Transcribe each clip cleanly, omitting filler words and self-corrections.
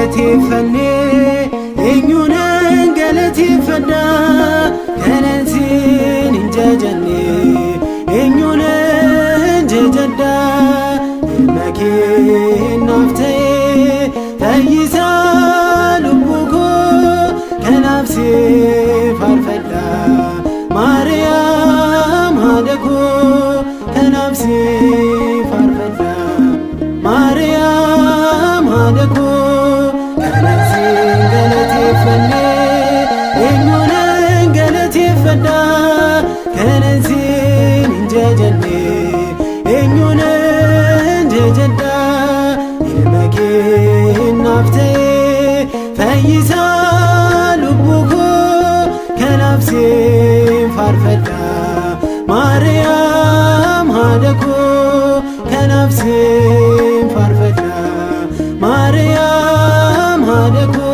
galateeffanne eenyuun galateeffadha kanansiin hin jajanne eenyuun jajadha ilma kee naaf ta'e fayyisaa lubbuu koo kanaaf si faarfadha Maariyaam haadha koo kanaaf si faarfadha Maariyaam haadha koo kanaaf si galateeffanne eenyuun galateeffadha kanansiin hin jajanne eenyuun jajadha ilma kee naaf ta'e fayyisaa lubbuu koo kanaaf si faarfadha Maariyaam haadha koo kanaaf si faarfadha Maariyaam haadha koo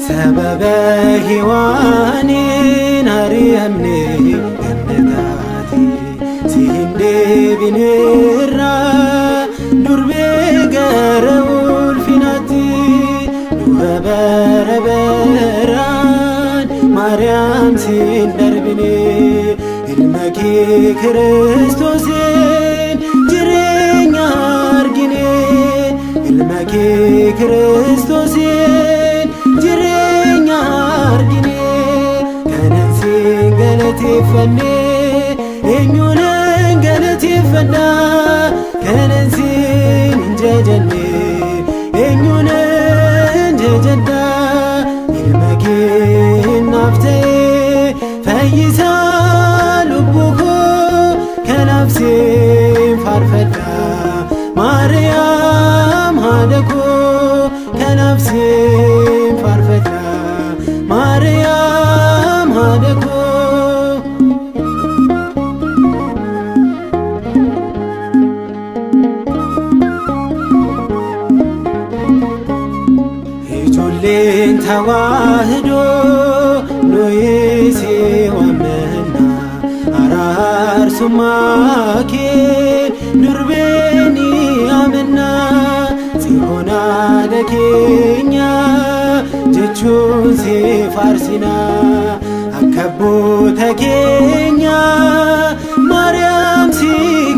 sababa hiwaaniin ari'amne gannataati si hin deebinirra durbee gara ulfinaatti du'a bara baraan Maariyaam si hin darbine ilma kee Kiristoosiin jireenya argine ilma kee Kiristoosiin jireenya argine kanansiin galateeffanne eenyuun galateeffadha kanansiin hin jajanne eenyuun jajadha ilma kee naaf ta'e fayyisaa lubbuu koo kanaaf si faarfadha Maariyaam haadha koo kanaaf si faarfadha Maariyaam haadha koo ijoolleen tawaahidoo nuyi si waamna araarsummaa kee durbee ni amanna Tsiyoon haadha keenya jechuun si faarsina akka abboota keenya Maariyaam si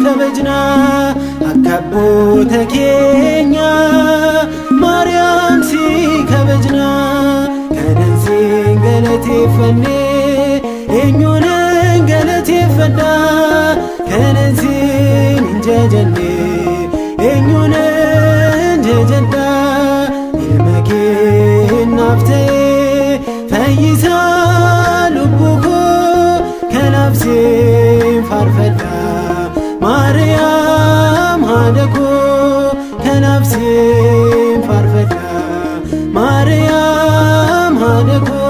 kabajna akka abboota keenya Maariyaam si kabajna kanansiin galateeffanne eenyuun galateeffadha kanansiin hin jajanne eenyuun jajadha ilma kee naaf ta'e fayyisaa lubbuu koo kanaaf si faarfadha Maariyaam haadha koo kanaaf si faarfadha Maariyaam haadha koo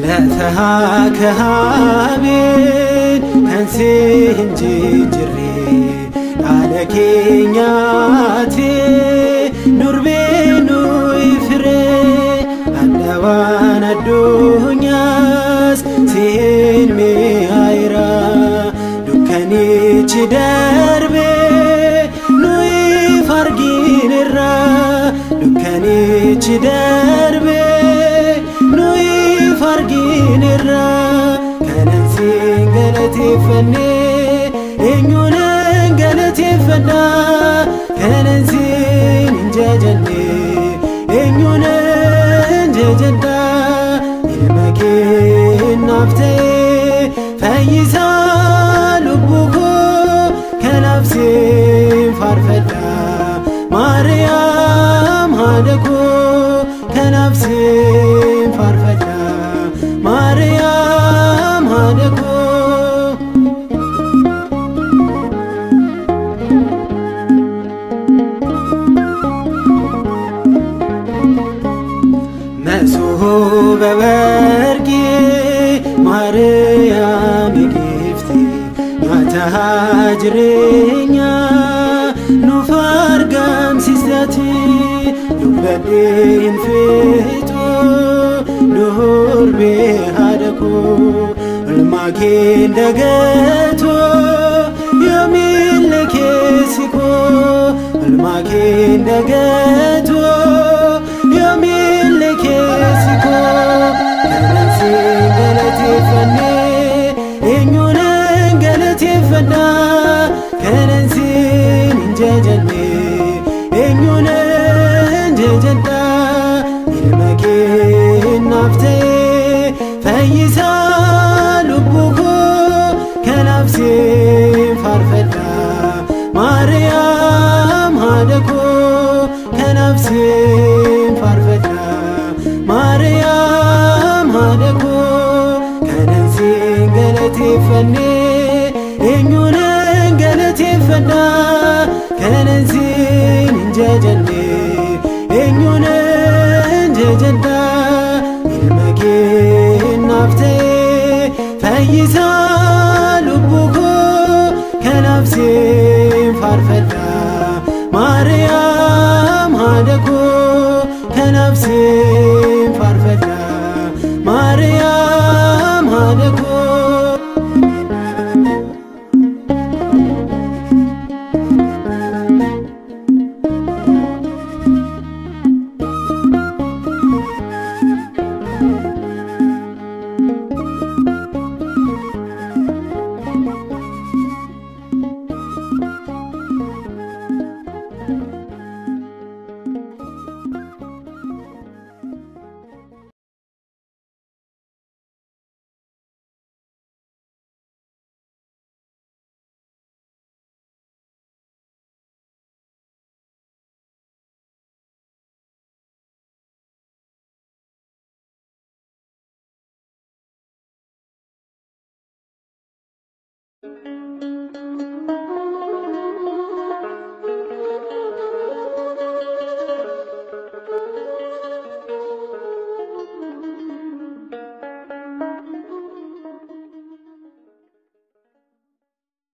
lafahaa kahabeen kan si hin jijjiirre haadha keenyaati durbee nuyi firee adda waan addunyaas si hin mi'aayira dukkanichi darbee nuyi farginirra dukkanichi darbee nuyi farginirra kanansiin galateeffanne eenyuun galateeffadha kanansiin hin jajanne eenyuun jajadha ilma kee naaf ta'e fayyisaa lubbuu koo kanaaf si faarfadha Maariyaam haadha koo kanaaf si faarfadha Maariyaam haadha koo masooba bargee Maariyaam gifte nyaata jireenya nu fargam sistati dubbadeen feetu durbe hadako almaakeen dagato yamille keessiko almaakeen dagato yamille keessiko kanansi galateeffanne eenyuun galateeffanna kanansi injajanne eenyuun injajadha ilma kee naaf ta'e fayyisaa lubbuu koo kanaaf siin faarfadha Maariyaam haadha koo kanaaf siin faarfadha Maariyaam haadha koo kanan siin galateeffanne eenyuun galateeffanna kanan siin injajanne eenyuun injajadha ilma kee naaf ta'e fayyisaa lubbuu koo kanaaf siin faarfadha Maariyaam haadha koo kanaaf siin faarfadha Maariyaam haadha koo